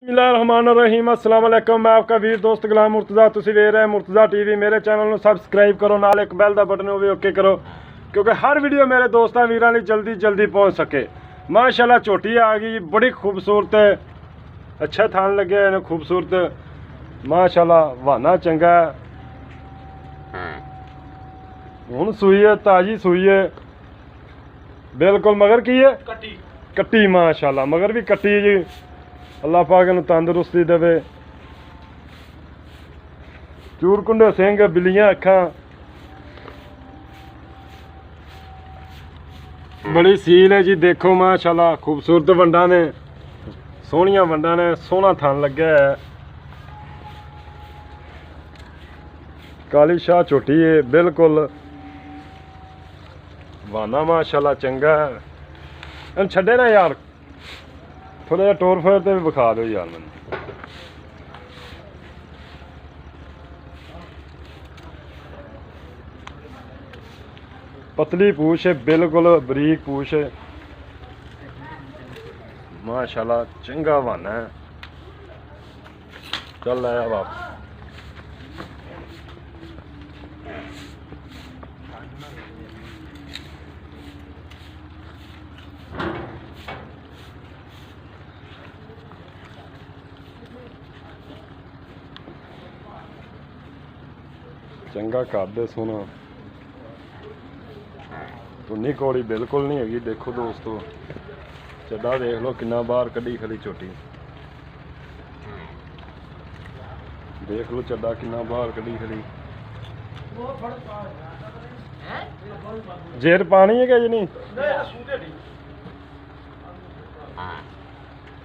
बिस्मिल्लाहिर्रहमानिर्रहीम अस्सलाम वालेकुम। मैं आपका वीर दोस्त गुलाम मुर्तज़ा, तुसी वेख रहे मुर्तज़ा टीवी। मेरे चैनल ਨੂੰ ਸਬਸਕ੍ਰਾਈਬ ਕਰੋ, ਨਾਲ ਇੱਕ ਬੈਲ ਦਾ ਬਟਨ ਉਹ ਵੀ ਓਕੇ ਕਰੋ ਕਿਉਂਕਿ ਹਰ ਵੀਡੀਓ ਮੇਰੇ ਦੋਸਤਾਂ ਵੀਰਾਂ ਲਈ ਜਲਦੀ ਪਹੁੰਚ ਸਕੇ। ਮਾਸ਼ਾਅੱਲਾ ਝੋਟੀ ਆ ਗਈ, ਬੜੀ ਖੂਬਸੂਰਤ ਹੈ, ਅੱਛਾ ਥਾਨ ਲੱਗਿਆ ਇਹਨੂੰ, ਖੂਬਸੂਰਤ ਮਾਸ਼ਾਅੱਲਾ, ਵਾਨਾ ਚੰਗਾ ਹੁਣ ਸੂਈ ਹੈ, ਤਾਜੀ ਸੂਈ ਹੈ बिल्कुल। मगर की है कट्टी माशाअल्लाह, मगर भी कट्टी जी। अल्लाह पाक इन्हूं तंदुरुस्ती देवे। चूरकुंडे सिंह, बिल्लियां अखां, बड़ी सील है जी। देखो माशाअल्लाह, खूबसूरत वंडा ने, सोहणियां वंडा ने, सोहना थन लग्या है। काली शाह झोटी है बिल्कुल, वाना माशाअल्लाह चंगा है। इन छड़े ना यार, थोड़ा जिहा टोर फेर ते भी विखा दो यार मैनूं। पतली पूछ है बिल्कुल, बरीक पूछ है माशाअल्लाह, चंगा वाना है। चल आया वापस। चंगा कद सोना, टुन्नी कौड़ी बिल्कुल नहीं हैगी। देखो दोस्तों, चड्डा देख लो किन्ना बाहर कड्डी खड़ी झोटी, देख लो चड्डा किन्ना बाहर कड्डी खड़ी। जेर पानी है क्या जी? नहीं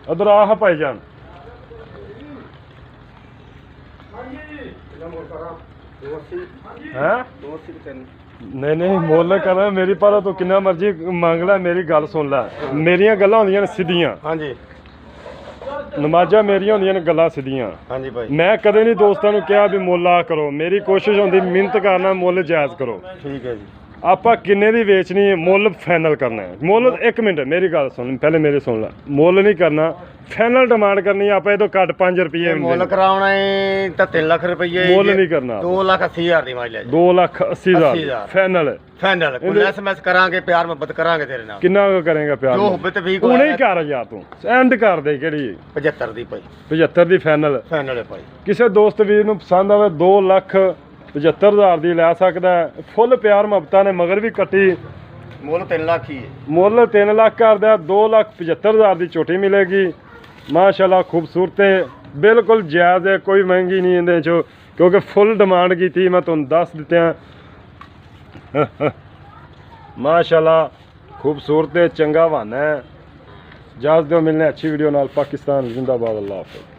उधर आह भाईजान है? नहीं मुल कर मेरी पर तू किन्ना मर्जी मंग लै, मेरी गल सुन लै। मेरिया गल्लां होंदियां ने सीधियां, हाँ जी, नमाजा मेरिया होंदियां ने गल्लां सीधियां, हाँ जी भाई। मैं कदे नहीं दोस्तां नूं कहा भी मुल आ करो, मेरी कोशिश होंदी मिहनत करना, मुल जायज़ करो। ठीक है जी। ਆਪਾਂ ਕਿੰਨੇ ਦੀ ਵੇਚਣੀ ਹੈ, ਮੁੱਲ ਫਾਈਨਲ ਕਰਨਾ ਹੈ। ਮੁੱਲ 1 ਮਿੰਟ ਮੇਰੀ ਗੱਲ ਸੁਣ, ਪਹਿਲੇ ਮੇਰੀ ਸੁਣ ਲੈ। ਮੁੱਲ ਨਹੀਂ ਕਰਨਾ, ਫਾਈਨਲ ਡਿਮਾਂਡ ਕਰਨੀ। ਆਪਾਂ ਇਹ ਤੋਂ ਘੱਟ 5 ਰੁਪਏ ਮੁੱਲ ਕਰਾਉਣਾ ਹੈ ਤਾਂ 3 ਲੱਖ ਰੁਪਏ, ਮੁੱਲ ਨਹੀਂ ਕਰਨਾ। 2,80,000 ਦੀ ਮਾਈ ਲੈ ਜਾ, 2,80,000 ਫਾਈਨਲ। ਫਾਈਨਲ ਕੋਈ ਐਸਐਮਐਸ ਕਰਾਂਗੇ, ਪਿਆਰ ਮੁਹੱਬਤ ਕਰਾਂਗੇ ਤੇਰੇ ਨਾਲ। ਕਿੰਨਾ ਕਰੇਗਾ ਪਿਆਰ? ਜੋ ਹੋਵੇ ਤੇ 20 ਹੁਣੇ ਹੀ ਕਰ ਯਾਰ, ਤੂੰ ਐਂਡ ਕਰ ਦੇ। ਕਿਹੜੀ? 75 ਦੀ ਭਾਈ, 75 ਦੀ ਫਾਈਨਲ। ਫਾਈਨਲ ਹੈ ਭਾਈ। ਕਿਸੇ ਦੋਸਤ ਵੀਰ ਨੂੰ ਪਸੰਦ ਆਵੇ 2,75,000 ਦੀ ਲੈ ਸਕਦਾ ਹੈ। ਫੁੱਲ ਪਿਆਰ ਮੁਹੱਬਤਾਂ ਨੇ, ਮਗਰ ਵੀ ਕੱਟੀ। ਮੁੱਲ 3 ਲੱਖ ਹੀ ਹੈ। ਮੁੱਲ 3 ਲੱਖ ਕਰਦਾ, 2,75,000 ਦੀ ਝੋਟੀ ਮਿਲੇਗੀ माशाअल्लाह। खूबसूरत है बिल्कुल, जायज़ है, कोई महंगी नहीं इहदे चो, क्योंकि फुल डिमांड की थी। मैं तुहानूं दस दित्ते हैं माशाअल्लाह, खूबसूरत है, चंगा वाना है। इजाज़त दो, मिलने अच्छी वीडियो नाल। पाकिस्तान जिंदाबाद, अल्लाह हाफ़िज़।